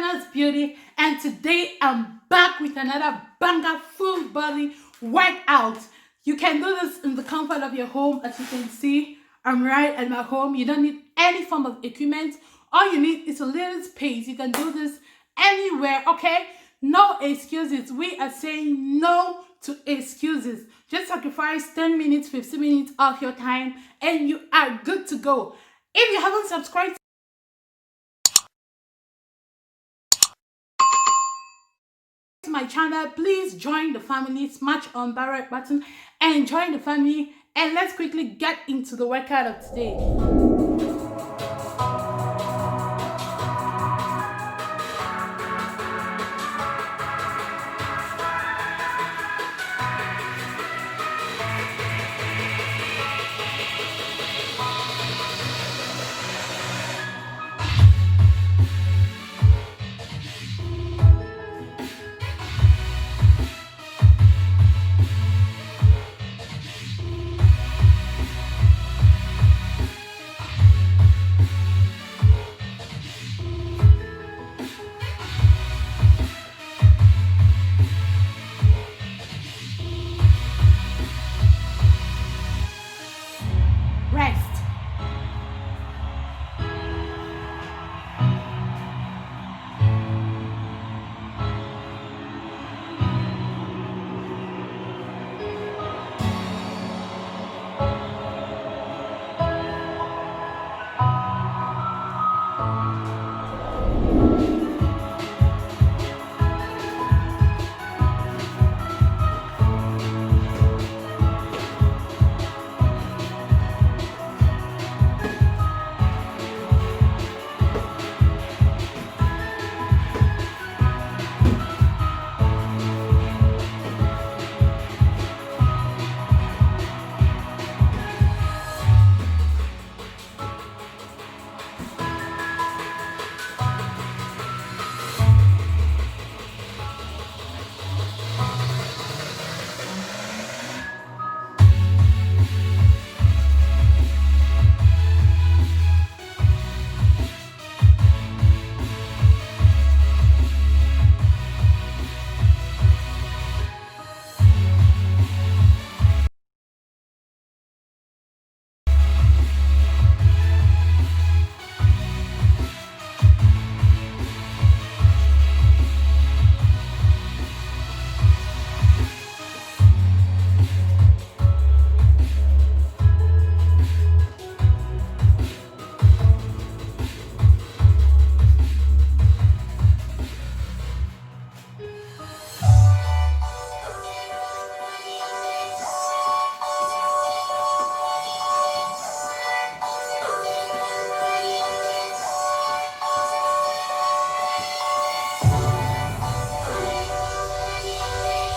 China's Beauty, and today I'm back with another banger full body workout. You can do this in the comfort of your home. As you can see, I'm right at my home. You don't need any form of equipment. All you need is a little space. You can do this anywhere, okay? No excuses. We are saying no to excuses. Just sacrifice 10 minutes, 15 minutes of your time, and you are good to go. If you haven't subscribed to my channel, please join the family. Smash on the red button and join the family. And let's quickly get into the workout of today. Rest.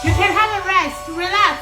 You can have a rest. Relax.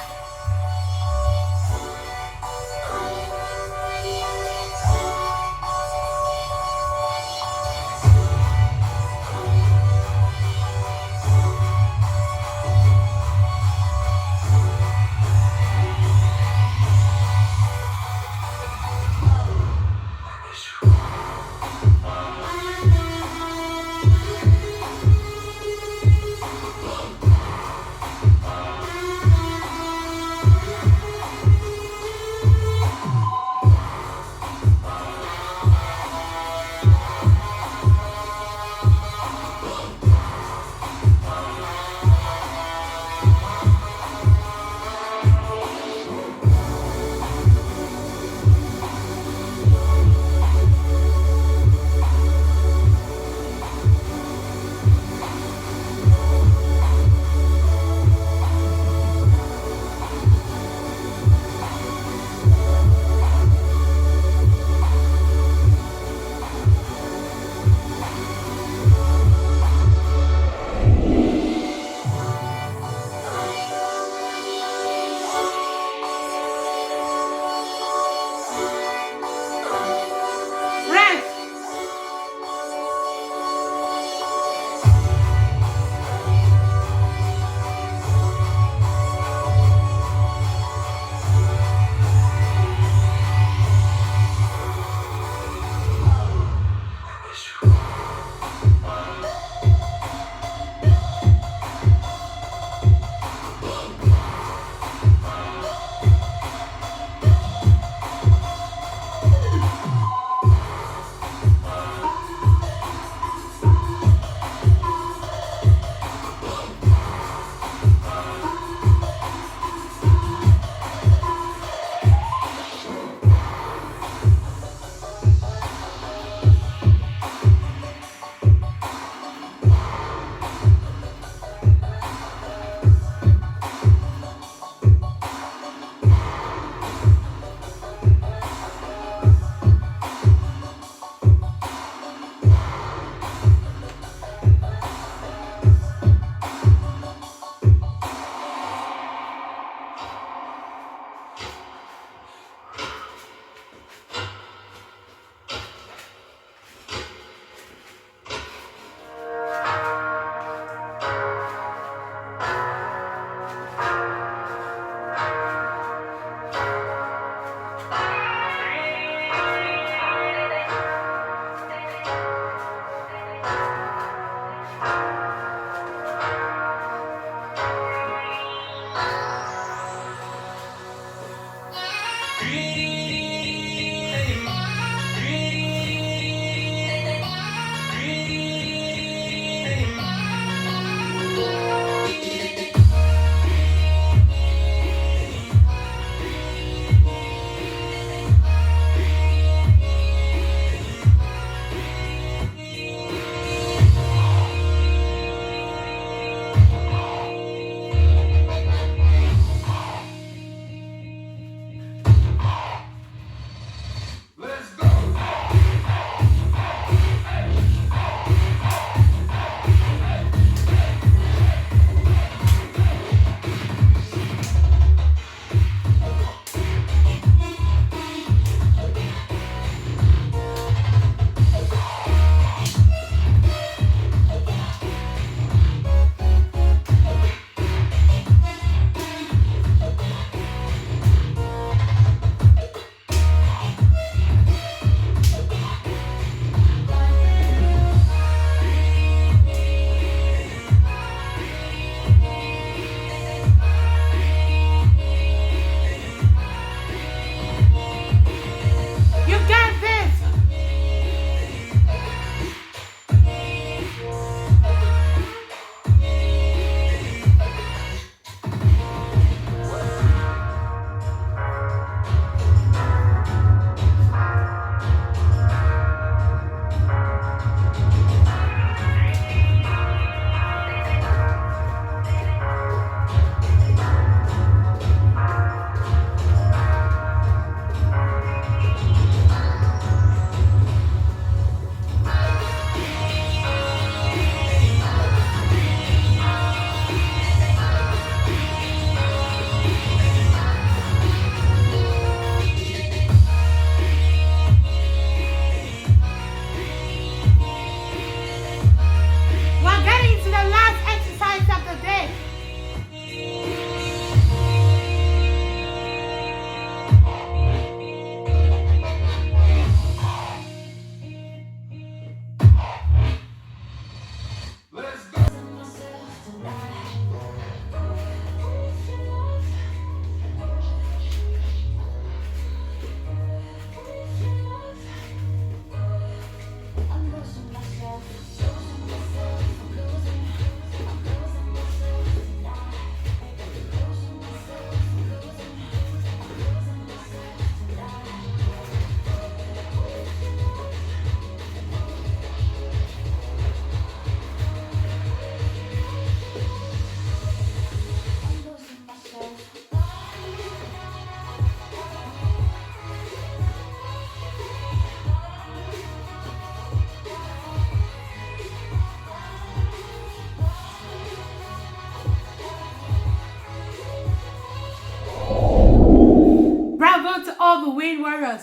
Wayne Warriors.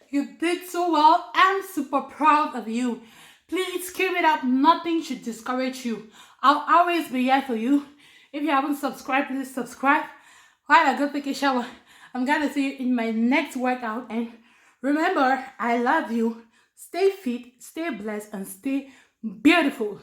You did so well. I'm super proud of you. Please keep it up. Nothing should discourage you. I'll always be here for you. If you haven't subscribed, please subscribe. While I go take a shower, I'm gonna see you in my next workout. And remember, I love you. Stay fit, stay blessed, and stay beautiful.